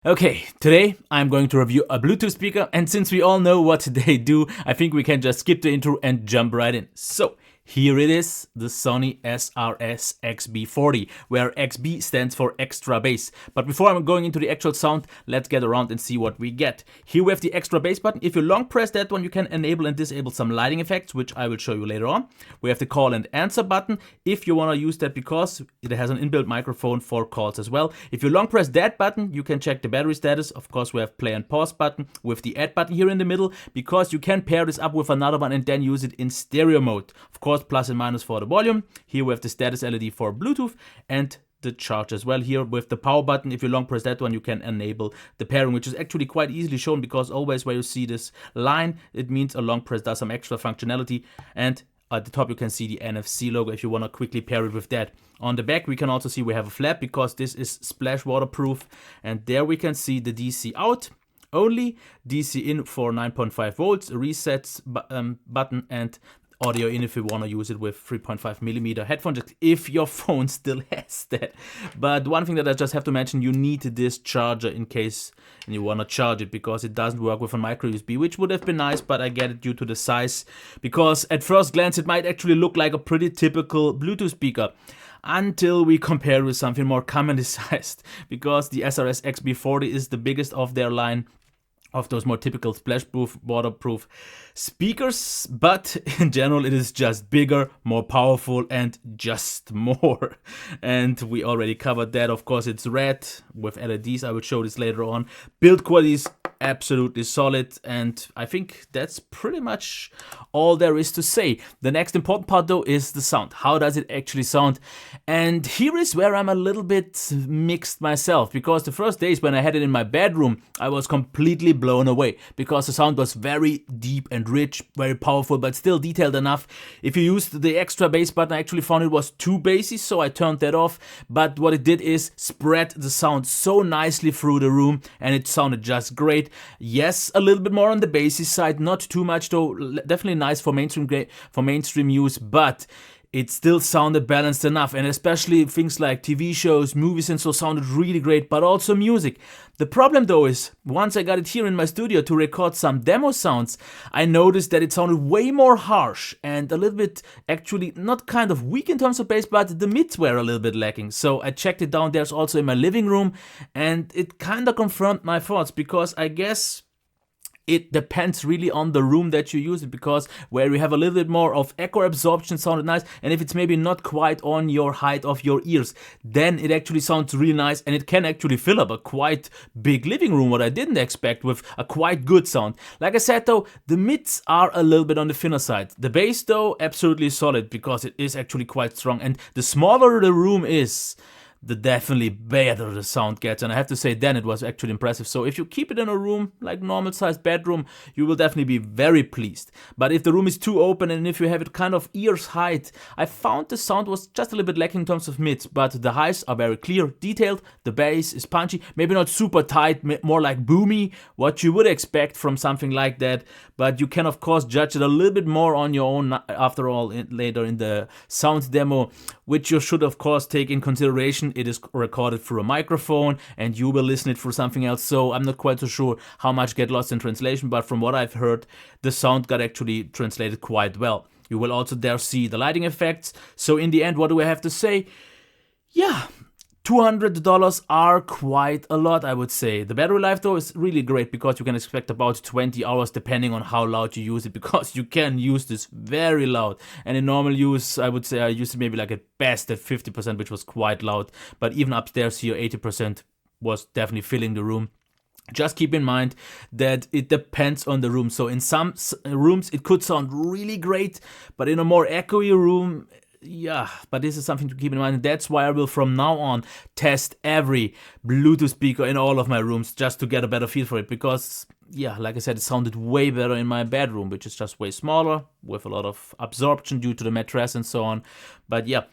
Okay, today I'm going to review a Bluetooth speaker, and since we all know what they do, I think we can just skip the intro and jump right in. So, here it is, the Sony SRS-XB40, where XB stands for extra bass. But before I'm going into the actual sound, let's get around and see what we get. Here we have the extra bass button. If you long press that one, you can enable and disable some lighting effects, which I will show you later on. We have the call and answer button, if you want to use that, because it has an inbuilt microphone for calls as well. If you long press that button, you can check the battery status. Of course, we have play and pause button with the add button here in the middle, because you can pair this up with another one and then use it in stereo mode. Of course, plus and minus for the volume. Here we have the status LED for Bluetooth and the charge as well. Here with the power button, if you long press that one, you can enable the pairing, which is actually quite easily shown, because always where you see this line, it means a long press does some extra functionality. And at the top you can see the NFC logo if you want to quickly pair it with that. On the back we can also see we have a flap, because this is splash waterproof, and there we can see the DC out only, DC in for 9.5 volts, a resets button, and audio in if you want to use it with 3.5mm headphone jack, if your phone still has that. But one thing that I just have to mention, you need this charger in case you want to charge it, because it doesn't work with a micro USB, which would have been nice, but I get it due to the size, because at first glance it might actually look like a pretty typical Bluetooth speaker, until we compare with something more commonly sized, because the SRS-XB40 is the biggest of their line of those more typical splash-proof, waterproof speakers, but in general it is just bigger, more powerful, and just more. And we already covered that. Of course, it's red with LEDs. I will show this later on. Build quality is absolutely solid, and I think that's pretty much all there is to say. The next important part though is the sound. How does it actually sound? And here is where I'm a little bit mixed myself, because the first days when I had it in my bedroom, I was completely blown away, because the sound was very deep and rich, very powerful, but still detailed enough. If you used the extra bass button, I actually found it was too bassy, so I turned that off. But what it did is spread the sound so nicely through the room, and it sounded just great. Yes, a little bit more on the bassy side, not too much though, definitely nice for mainstream use, but it still sounded balanced enough, and especially things like TV shows, movies and so sounded really great, but also music. The problem though is, once I got it here in my studio to record some demo sounds, I noticed that it sounded way more harsh and a little bit actually not kind of weak in terms of bass, but the mids were a little bit lacking. So I checked it downstairs also in my living room, and it kind of confirmed my thoughts, because I guess it depends really on the room that you use it, because where you have a little bit more of echo absorption sounded nice, and if it's maybe not quite on your height of your ears, then it actually sounds really nice, and it can actually fill up a quite big living room, what I didn't expect, with a quite good sound. Like I said though, the mids are a little bit on the thinner side. The bass though, absolutely solid, because it is actually quite strong, and the smaller the room is, the definitely better the sound gets, and I have to say then it was actually impressive. So if you keep it in a room like normal sized bedroom, you will definitely be very pleased. But if the room is too open and if you have it kind of ears height, I found the sound was just a little bit lacking in terms of mids, but the highs are very clear, detailed, the bass is punchy, maybe not super tight, more like boomy, what you would expect from something like that, but you can of course judge it a little bit more on your own after all later in the sound demo, which you should of course take in consideration. It is recorded through a microphone and you will listen it through something else, so I'm not quite so sure how much get lost in translation, but from what I've heard, the sound got actually translated quite well. You will also there see the lighting effects. So in the end, what do I have to say? Yeah, $200 are quite a lot, I would say. The battery life though is really great, because you can expect about 20 hours depending on how loud you use it, because you can use this very loud. And in normal use, I would say I used it maybe like at best at 50%, which was quite loud. But even upstairs here, 80% was definitely filling the room. Just keep in mind that it depends on the room. So in some rooms it could sound really great, but in a more echoey room, yeah, but this is something to keep in mind, and that's why I will from now on test every Bluetooth speaker in all of my rooms, just to get a better feel for it, because yeah, like I said, it sounded way better in my bedroom, which is just way smaller with a lot of absorption due to the mattress and so on. But yeah,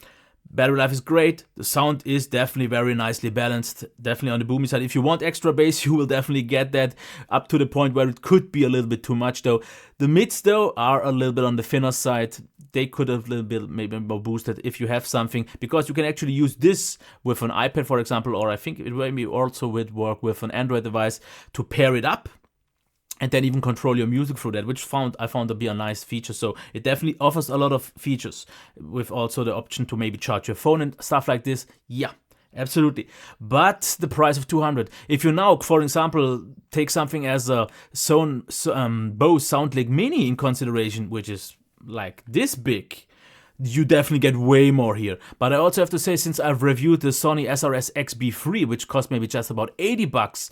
battery life is great, the sound is definitely very nicely balanced, definitely on the boomy side. If you want extra bass, you will definitely get that, up to the point where it could be a little bit too much though. The mids though are a little bit on the thinner side. they could have a little bit maybe more boosted if you have something, because you can actually use this with an iPad, for example, or I think it maybe also would work with an Android device to pair it up and then even control your music through that, which I found to be a nice feature. So it definitely offers a lot of features, with also the option to maybe charge your phone and stuff like this. Yeah, absolutely. But the price of 200. If you now, for example, take something as a Bose SoundLink Mini in consideration, which is like this big, you definitely get way more here. But I also have to say, since I've reviewed the Sony SRS-XB40, which cost maybe just about $80,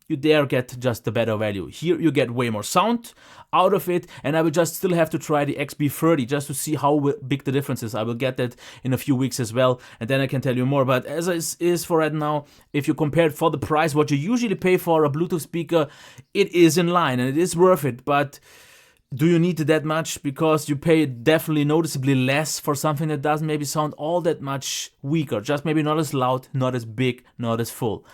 you there get just the better value. Here you get way more sound out of it, and I will just still have to try the XB30 just to see how big the difference is. I will get that in a few weeks as well, and then I can tell you more. But as is for right now, if you compare it for the price, what you usually pay for a Bluetooth speaker, it is in line and it is worth it. But do you need it that much? Because you pay definitely noticeably less for something that doesn't maybe sound all that much weaker. Just maybe not as loud, not as big, not as full.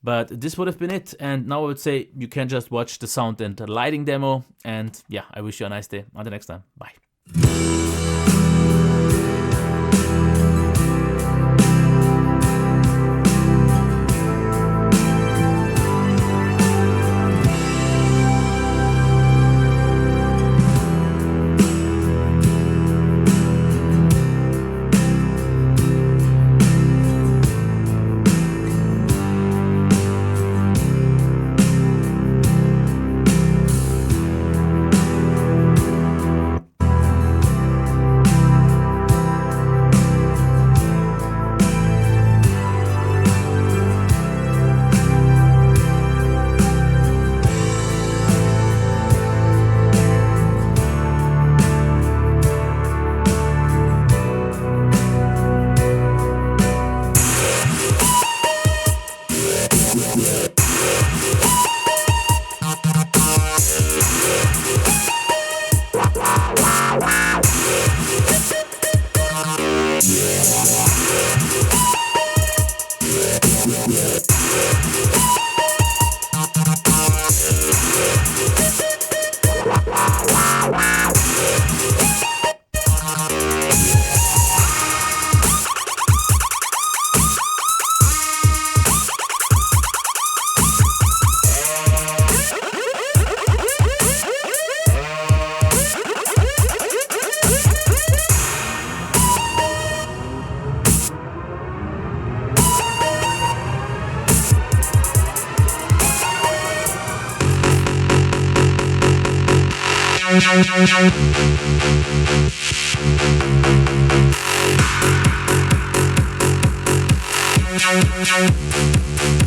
But this would have been it. And now I would say you can just watch the sound and lighting demo. And yeah, I wish you a nice day. Until next time. Bye. Thank you.